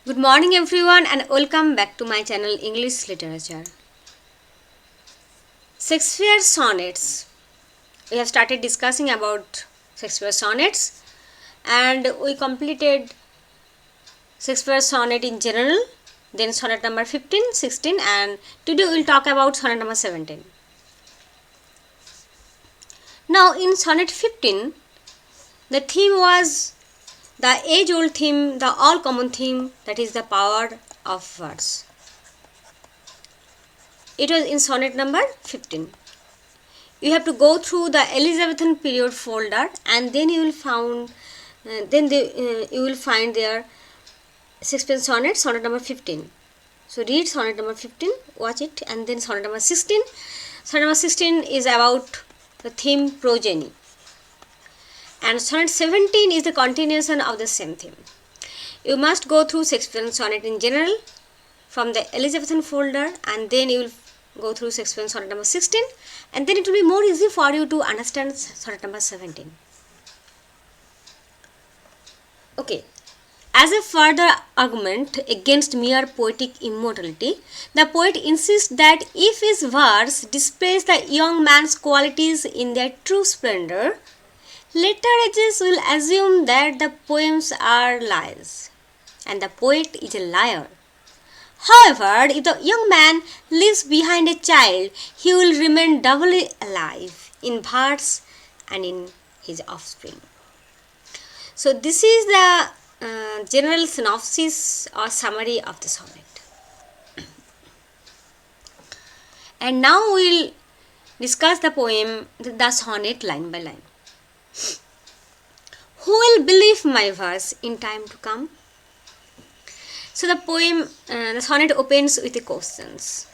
Good morning everyone and welcome back to my channel English Literature. Shakespeare's sonnets. We have started discussing about Shakespeare's sonnets and we completed Shakespeare's sonnet in general, then sonnet number 15, 16 and today we will talk about sonnet number 17. Now in sonnet 15, the theme was the age-old theme, the all-common theme, that is the power of verse. It was in sonnet number 15. You have to go through the Elizabethan period folder and then you will find there Shakespeare sonnet, sonnet number 15. So read sonnet number 15, watch it, and then sonnet number 16. Sonnet number 16 is about the theme progeny. And sonnet 17 is the continuation of the same theme. You must go through Shakespearean sonnet in general from the Elizabethan folder and then you will go through Shakespearean sonnet number 16 and then it will be more easy for you to understand sonnet number 17. Okay. As a further argument against mere poetic immortality, the poet insists that if his verse displays the young man's qualities in their true splendor, later ages will assume that the poems are lies, and the poet is a liar. However, if the young man leaves behind a child, he will remain doubly alive in verse and in his offspring. So this is the general synopsis or summary of the sonnet. And now we will discuss the poem, the sonnet line by line. Who will believe my verse in time to come? So the poem, the sonnet opens with the questions.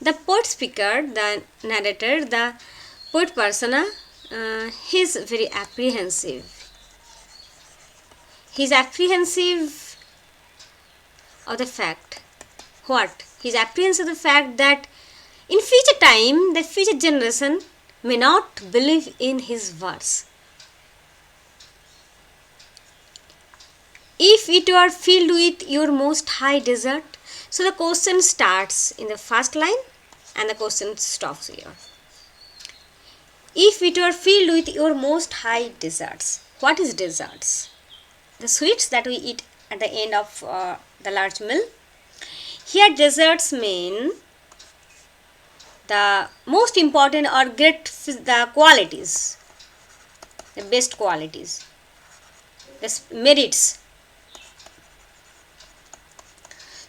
The poet speaker, the narrator, the poet persona, he is very apprehensive. He is apprehensive of the fact. What? He is apprehensive of the fact that in future time, the future generation may not believe in his verse. If it were filled with your most high desert, so the question starts in the first line and the question stops here. If it were filled with your most high deserts. What is deserts? The sweets that we eat at the end of the large meal. Here deserts mean the most important or great the qualities, the best qualities, the merits.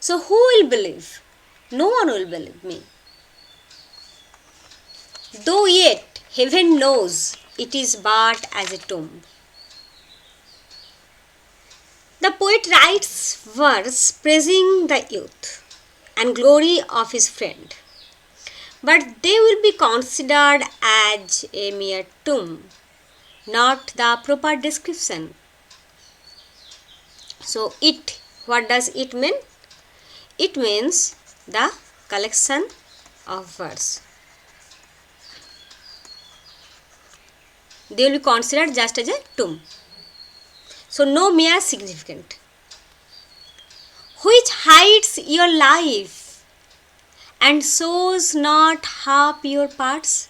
So who will believe? No one will believe me. Though yet heaven knows it is but as a tomb. The poet writes verse praising the youth and glory of his friend, but they will be considered as a mere tomb, not the proper description. So what does it mean? It means the collection of verse. They will be considered just as a tomb. So no mere significant. Which hides your life and shows not half your parts.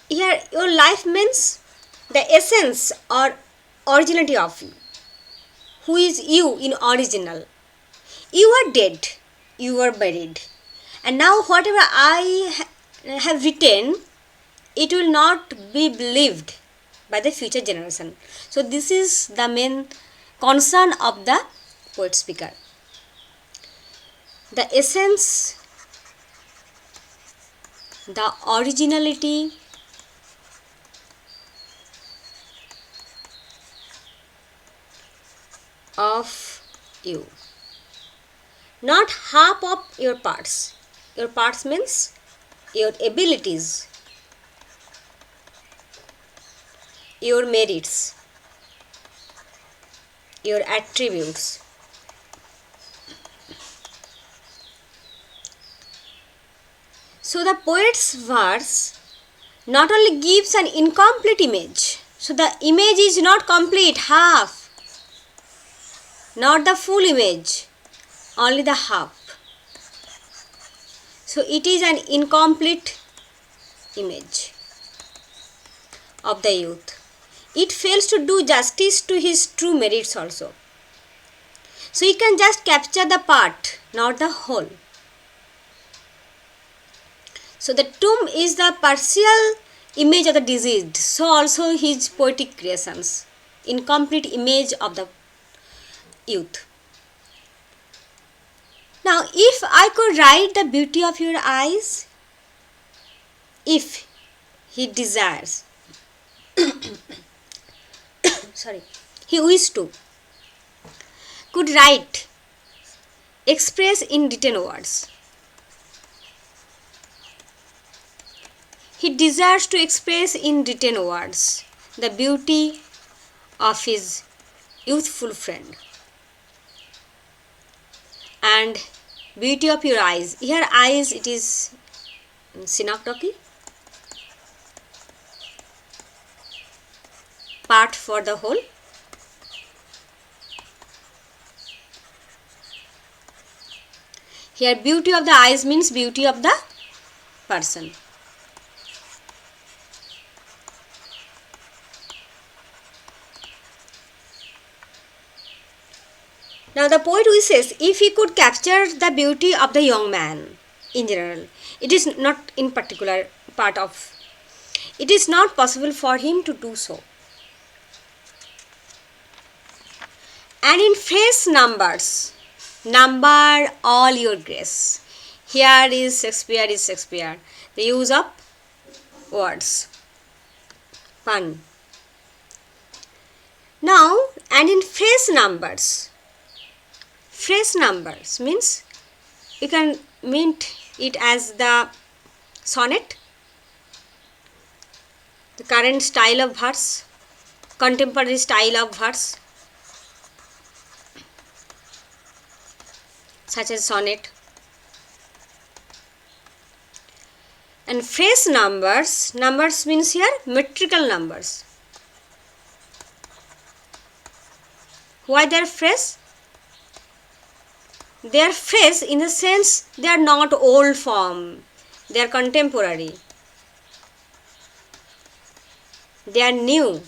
Here your life means the essence or originality of you. Who is you in original? You are dead, you are buried. And now whatever I have written, it will not be believed by the future generation. So this is the main concern of the poet speaker. The essence, the originality, of you, not half of your parts. Your parts means your abilities, your merits, your attributes. So the poet's verse not only gives an incomplete image So the image is not complete, half, not the full image, only the half. So it is an incomplete image of the youth. It fails to do justice to his true merits also. So you can just capture the part, not the whole. So the tomb is the partial image of the deceased, so also his poetic creations, incomplete image of the youth. Now if I could write the beauty of your eyes, if he desires, he wished to, could write, express in written words. He desires to express in written words the beauty of his youthful friend. And beauty of your eyes. Here eyes, it is synecdoche, part for the whole. Here beauty of the eyes means beauty of the person. Now the poet wishes if he could capture the beauty of the young man in general. It is not in particular part of. It is not possible for him to do so. And in phrase numbers, number all your grace. Here is Shakespeare. The use of words. Pun. Now, and in phrase numbers. Phrase numbers means you can mean it as the sonnet, the current style of verse, contemporary style of verse, such as sonnet. And phrase numbers means here metrical numbers. Why they are phrase? They are phrase in the sense they are not old form, they are contemporary, they are new.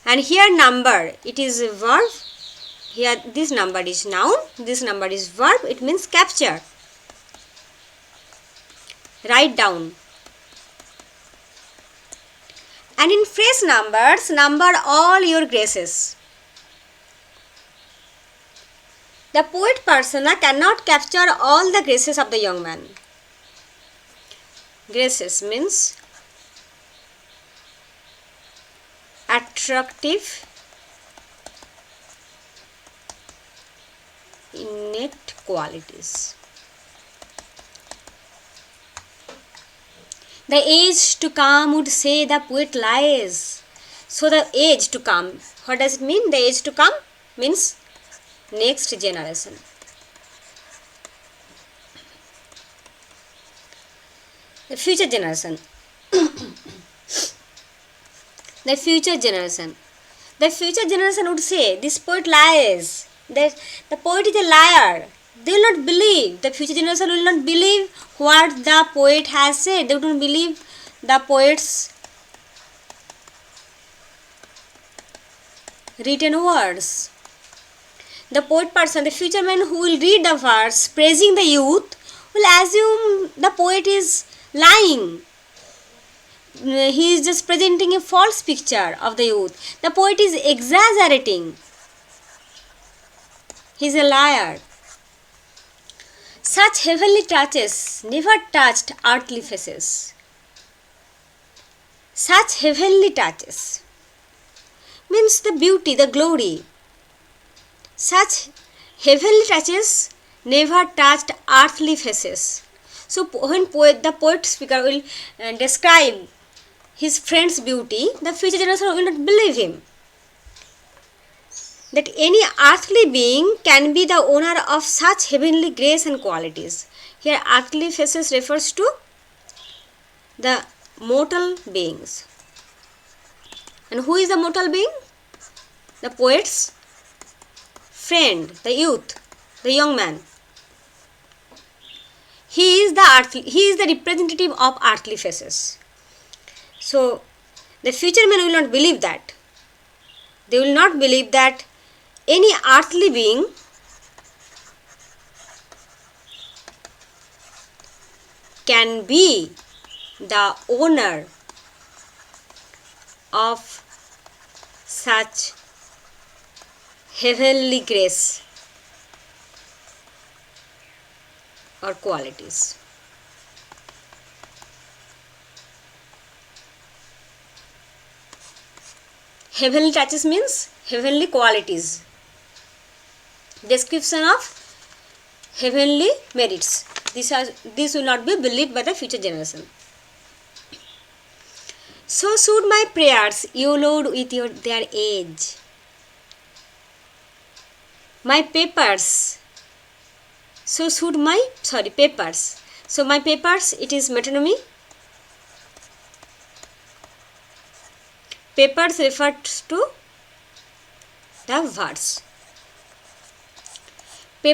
And here number, it is a verb. Here this number is noun, this number is verb, it means capture, write down. And in phrase numbers, number all your graces. The poet persona cannot capture all the graces of the young man. Graces means attractive, innate qualities. The age to come would say the poet lies. So the age to come, what does it mean? The age to come means next generation. The future generation. The future generation. The future generation would say this poet lies. That the poet is a liar. They will not believe. The future generation will not believe what the poet has said. They will not believe the poet's written words. The poet person, the future man who will read the verse praising the youth, will assume the poet is lying. He is just presenting a false picture of the youth. The poet is exaggerating. He is a liar. Such heavenly touches never touched earthly faces. Such heavenly touches means the beauty, the glory. Such heavenly touches never touched earthly faces. So when the poet speaker will describe his friend's beauty, the future generation will not believe him. That any earthly being can be the owner of such heavenly grace and qualities. Here earthly faces refers to the mortal beings. And who is the mortal being? The poet's friend, the youth, the young man. He is the representative of earthly faces. So the future men will not believe that. They will not believe that any earthly being can be the owner of such heavenly grace or qualities. Heavenly touches means heavenly qualities. Description of heavenly merits. This will not be believed by the future generation. So should my prayers yellowed with their age. My papers. So should my papers. So my papers, it is metonymy. Papers refers to the verse. My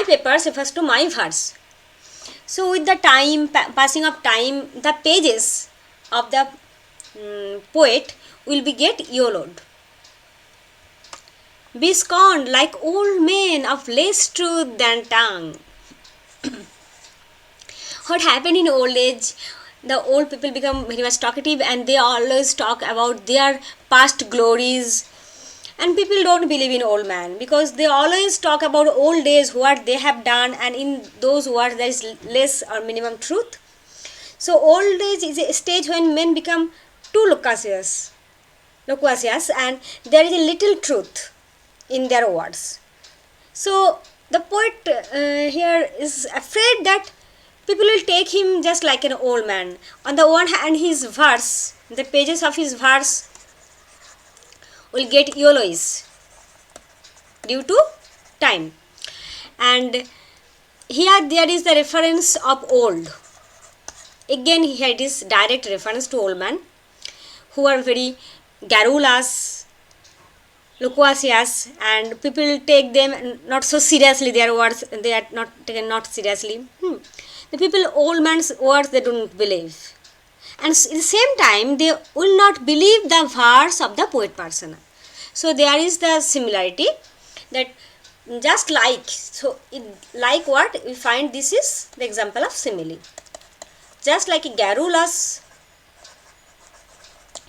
papers refers to my verse. So with the time, passing of time, the pages of the poet will be get yellowed. Be scorned like old men of less truth than tongue. What happened in old age? The old people become very much talkative and they always talk about their past glories. And people don't believe in old man because they always talk about old days, what they have done, and in those words there is less or minimum truth. So old age is a stage when men become too loquacious and there is a little truth in their words. So the poet here is afraid that people will take him just like an old man. On the one hand, his verse, the pages of his verse will get yellowish due to time. And here there is the reference of old. Again here it is direct reference to old man who are very garrulous, loquacious, and people take them not so seriously. Their words they are not taken not seriously. The people old man's words they don't believe, and at the same time they will not believe the verse of the poet persona. So there is the similarity that just like like what we find, this is the example of simile. Just like a garrulous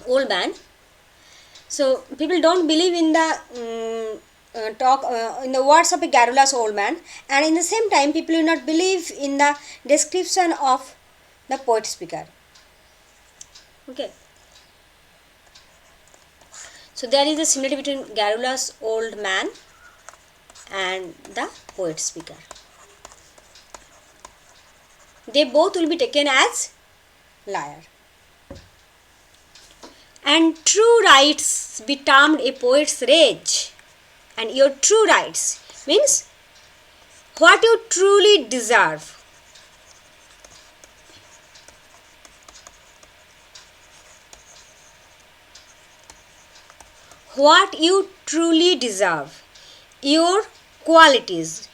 old man. So people don't believe in the in the words of a garrulous old man, and in the same time people will not believe in the description of the poet speaker. Okay. So there is a similarity between garrulous old man and the poet speaker. They both will be taken as liar. And true rights be termed a poet's rage. And your true rights means what you truly deserve. What you truly deserve. Your qualities.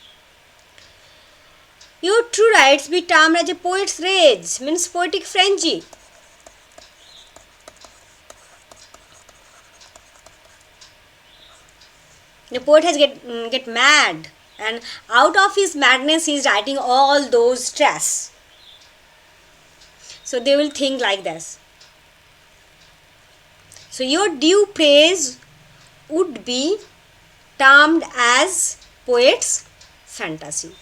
Your true rights be termed as a poet's rage, means poetic frenzy. The poet has get mad, and out of his madness he is writing all those trash. So they will think like this. So your due praise would be termed as poet's fantasy.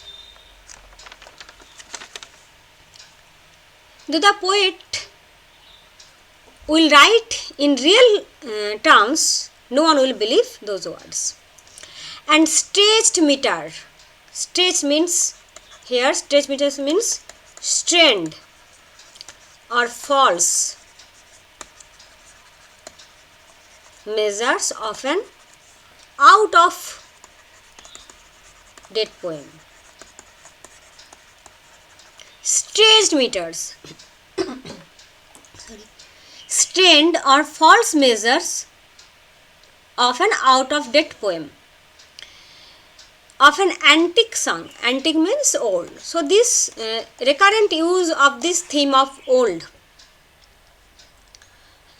Though the poet will write in real terms, no one will believe those words. And stretched meter. Stretched means, here stretched meter means strained or false measures of an out of date poem. Stretched meters. strained or false measures of an out-of-date poem, of an antique song. Antique means old. So this recurrent use of this theme of old.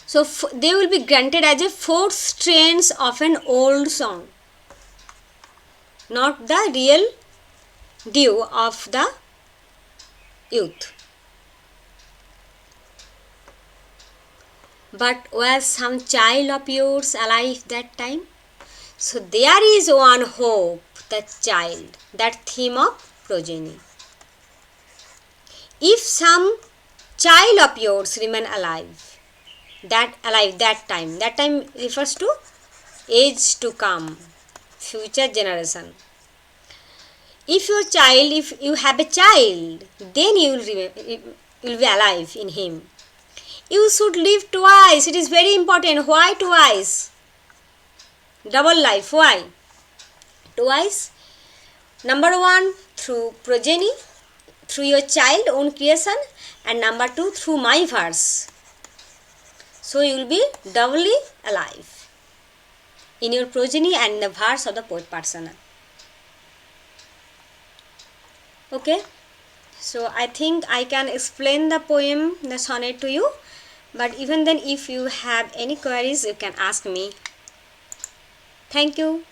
So they will be granted as a fourth strains of an old song, not the real due of the youth. But was some child of yours alive that time? So there is one hope, the child, that theme of progeny. If some child of yours remain alive, that time refers to age to come, future generation. If you have a child, then you will be alive in him. You should live twice. It is very important. Why twice? Double life. Why? Twice. Number one, through progeny, through your child own creation, and number two, through my verse. So you will be doubly alive in your progeny and in the verse of the poet personal. Okay. So I think I can explain the poem, the sonnet to you. But even then, if you have any queries, you can ask me. Thank you.